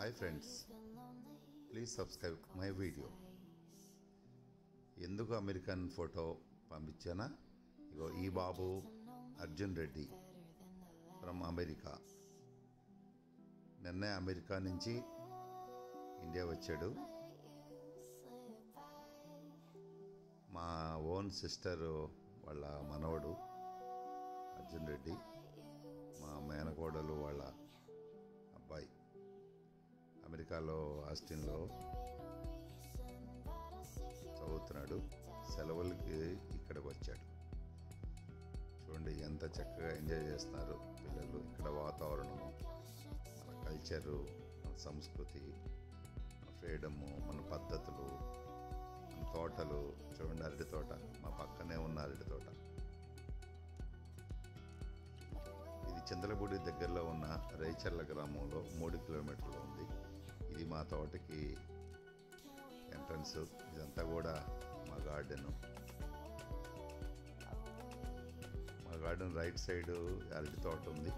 Hi friends, please subscribe my video. ఎందుకు American photo పంపించానా? ఇగో ఈ బాబు Arjun Reddy from America. నిన్నే America నుంచి ఇండియా వచ్చాడు. మా ఓన్ సిస్టర్ వాళ్ళ మనవడు అర్జున్ రెడ్డి, మా మేనకోడలు వాళ్ళ అబ్బాయి అమెరికాలో ఆస్టిన్లో చదువుతున్నాడు. సెలవులకి ఇక్కడికి వచ్చాడు. చూడండి ఎంత చక్కగా ఎంజాయ్ చేస్తున్నారు పిల్లలు. ఇక్కడ వాతావరణము, మన కల్చరు, మన సంస్కృతి, మన ఫ్రీడము, మన పద్ధతులు, మన తోటలు. చూడండి అరటి తోట, మా పక్కనే ఉన్న అరటి తోట. ఇది చింతలపూడి దగ్గరలో ఉన్న రైచర్ల గ్రామంలో 3 కిలోమీటర్లు ఉంది. ఇది మా తోటకి ఎంట్రన్స్. ఇదంతా కూడా మా గార్డెను. మా గార్డెన్ రైట్ సైడ్ అరటి తోట ఉంది,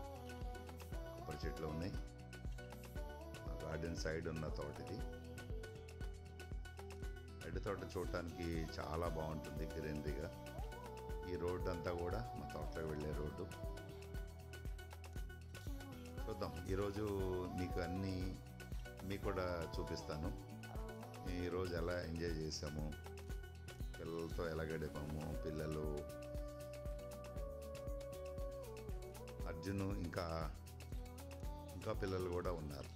కొబ్బరి చెట్లు ఉన్నాయి. మా గార్డెన్ సైడ్ ఉన్న తోట ఇది. అరటి తోట చూడటానికి చాలా బాగుంటుంది, గ్రీనరీగా. ఈ రోడ్డు అంతా కూడా మా తోటలోకి వెళ్ళే రోడ్డు. చూద్దాం, ఈరోజు మీకు కూడా చూపిస్తాను. ఈరోజు ఎలా ఎంజాయ్ చేసాము, పిల్లలతో ఎలా గడిపాము. పిల్లలు అర్జును ఇంకా పిల్లలు కూడా ఉన్నారు.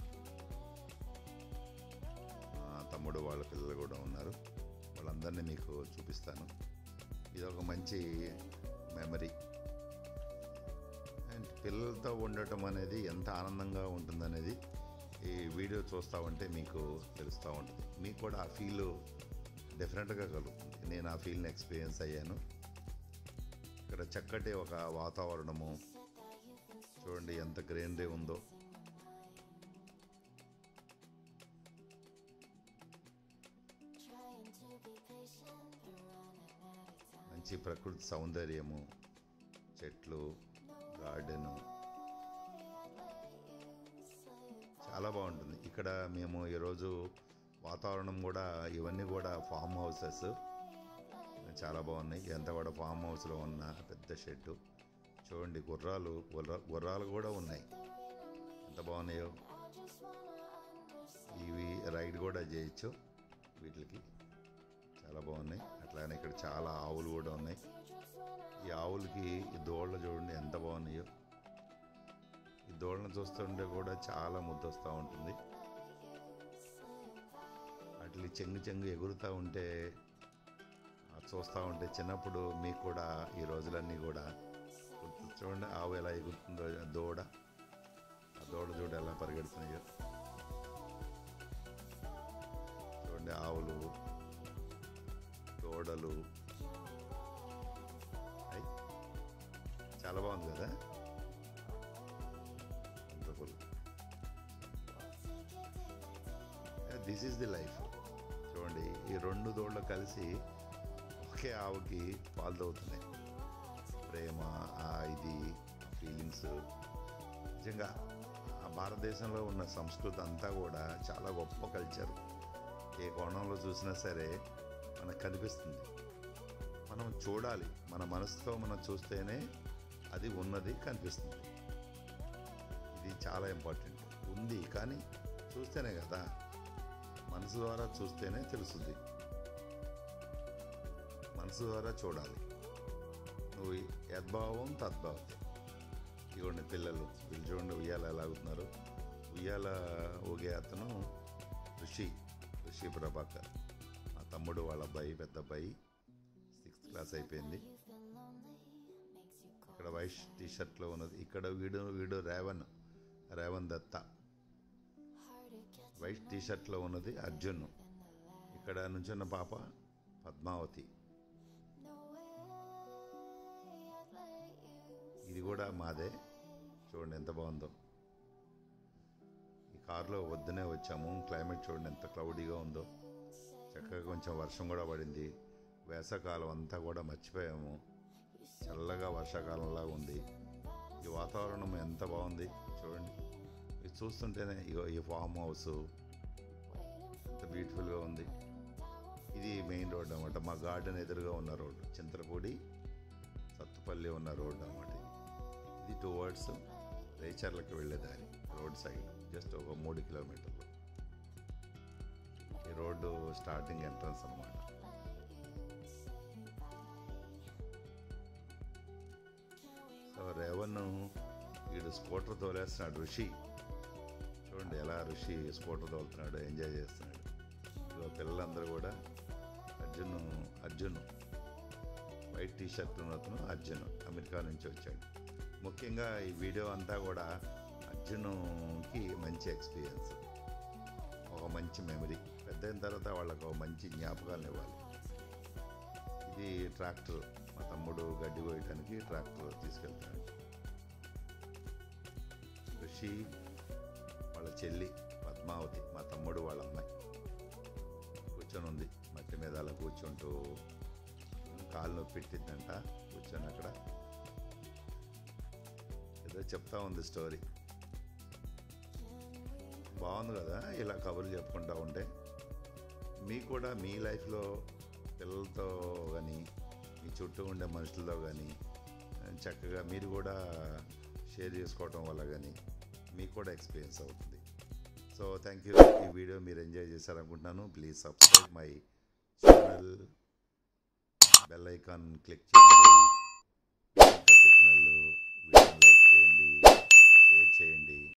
తమ్ముడు వాళ్ళ పిల్లలు కూడా ఉన్నారు. వాళ్ళందరినీ మీకు చూపిస్తాను. ఇది ఒక మంచి మెమరీ. అండ్ పిల్లలతో ఉండటం అనేది ఎంత ఆనందంగా ఉంటుందనేది ఈ వీడియో చూస్తూ ఉంటే మీకు తెలుస్తూ ఉంటుంది. మీకు కూడా ఆ ఫీల్ డిఫరెంట్గా కలుగుతుంది. నేను ఆ ఫీల్ని ఎక్స్పీరియన్స్ అయ్యాను. ఇక్కడ చక్కటి ఒక వాతావరణము, చూడండి ఎంత గ్రీనరీ ఉందో. మంచి ప్రకృతి సౌందర్యము, చెట్లు, గార్డెను చాలా బాగుంటుంది. ఇక్కడ మేము ఈరోజు వాతావరణం కూడా, ఇవన్నీ కూడా ఫామ్ హౌసెస్ చాలా బాగున్నాయి. ఎంత కూడా ఫామ్ హౌస్లో ఉన్న పెద్ద షెడ్డు. చూడండి గుర్రాలు కూడా ఉన్నాయి, ఎంత బాగున్నాయో. ఇవి రైడ్ కూడా చేయొచ్చు వీటికి, చాలా బాగున్నాయి. అట్లానే ఇక్కడ చాలా ఆవులు కూడా ఉన్నాయి. ఈ ఆవులకి ఈ దోళ్ళు చూడండి ఎంత బాగున్నాయో. ఈ దోళ్ళను చూస్తుంటే కూడా చాలా ముద్దొస్తూ ఉంటుంది. వాటి చెంగు ఎగురుతూ ఉంటే, చూస్తూ ఉంటే చిన్నప్పుడు మీకు కూడా ఈ రోజులన్నీ కూడా చూడండి. ఆవు ఎలా ఎగురుతుందో, దూడ, ఆ దూడ చూడ ఎలా పరిగెడుతున్నాయో. చూడండి ఆవులు, దూడలు. చాలా బాగుంది కదా. This is the life. చూడండి ఈ 2 దూడలు కలిసి ఒకే ఆవుకి పాలు తాగుతున్నాయి. ప్రేమ, ఇది ఫీలింగ్స్. నిజంగా ఆ భారతదేశంలో ఉన్న సంస్కృతి అంతా కూడా చాలా గొప్ప కల్చర్. ఏ కోణంలో చూసినా సరే మనకు కనిపిస్తుంది. మనం చూడాలి, మన మనసుతో మనం చూస్తేనే అది ఉన్నది కనిపిస్తుంది. ఇది చాలా ఇంపార్టెంట్. ఉంది కానీ చూస్తేనే కదా, మనసు ద్వారా చూస్తేనే తెలుస్తుంది. మనసు ద్వారా చూడాలి. నువ్వు యద్భావం తద్భావతే. ఇవ్వండి పిల్లలు, వీళ్ళు చూడండి ఉయ్యాల ఎలా ఆగుతున్నారు. ఉయ్యాల ఊగే అతను ఋషి ప్రభాకర్, మా తమ్ముడు వాళ్ళ అబ్బాయి, పెద్ద అబ్బాయి, 6th క్లాస్ అయిపోయింది. ఇక్కడ వైట్ టీషర్ట్లో ఉన్నది. ఇక్కడ వీడు రేవన్ దత్త. వైట్ టీషర్ట్లో ఉన్నది అర్జున్. ఇక్కడ నుంచున్న పాప పద్మావతి. ఇది కూడా మాదే. చూడండి ఎంత బాగుందో. ఈ కారులో వద్దునే వచ్చాము. క్లైమేట్ చూడండి ఎంత క్లౌడీగా ఉందో. చక్కగా కొంచెం వర్షం కూడా పడింది. వేసవకాలం అంతా కూడా మర్చిపోయాము. చల్లగా వర్షాకాలంలా ఉంది. ఈ వాతావరణం ఎంత బాగుంది చూడండి. ఇది చూస్తుంటేనే ఇగో ఈ ఫామ్ హౌస్ ఎంత బ్యూటిఫుల్గా ఉంది. ఇది మెయిన్ రోడ్ అనమాట. మా గార్డెన్ ఎదురుగా ఉన్న రోడ్డు, చింతలపూడి సత్తుపల్లి ఉన్న రోడ్డు అనమాట. ఇది టువర్డ్స్ రేచర్లకు వెళ్ళే దారి. రోడ్ సైడ్ జస్ట్ ఒక 3 కిలోమీటర్లు ఈ రోడ్డు స్టార్టింగ్ ఎంట్రన్స్ అనమాట. సో రేవన్ వీడు స్కూటర్ తోలేస్తున్నాడు. ఋషి చూడండి ఎలా ఋషి స్కూటర్ తోలుతున్నాడు, ఎంజాయ్ చేస్తున్నాడు. ఇదిగో పిల్లలందరూ కూడా అర్జున్ వైట్ టీ షర్ట్ అతను అర్జున్ అమెరికా నుంచి వచ్చాడు. ముఖ్యంగా ఈ వీడియో అంతా కూడా అర్జున్కి మంచి ఎక్స్పీరియన్స్, ఒక మంచి మెమరీ. పెద్ద అయిన తర్వాత వాళ్ళకు ఒక మంచి జ్ఞాపకాలను ఇవ్వాలి. ఇది ట్రాక్టర్, మా తమ్ముడు గడ్డి కోయటానికి ట్రాక్టర్ తీసుకెళ్తాడు. ఋషి వాళ్ళ చెల్లి పద్మావతి, మా తమ్ముడు వాళ్ళ అమ్మాయి కూర్చొని ఉంది మట్టి మీద. అలా కూర్చుంటూ కాలు నొప్పి పెట్టిందంట కూర్చొని అక్కడ ఏదో చెప్తా ఉంది స్టోరీ. బాగుంది కదా ఇలా కబుర్లు చెప్పుకుంటూ ఉంటే. మీకు కూడా మీ లైఫ్లో పిల్లలతో కానీ మీ చుట్టూ ఉండే మనుషులతో కానీ చక్కగా మీరు కూడా షేర్ చేసుకోవటం వల్ల కానీ మీకు కూడా ఎక్స్పీరియన్స్ అవుతుంది. So thank you. ఈ వీడియో మీరు ఎంజాయ్ చేశారనుకుంటున్నాను. Please subscribe my channel, bell icon click చేయండి.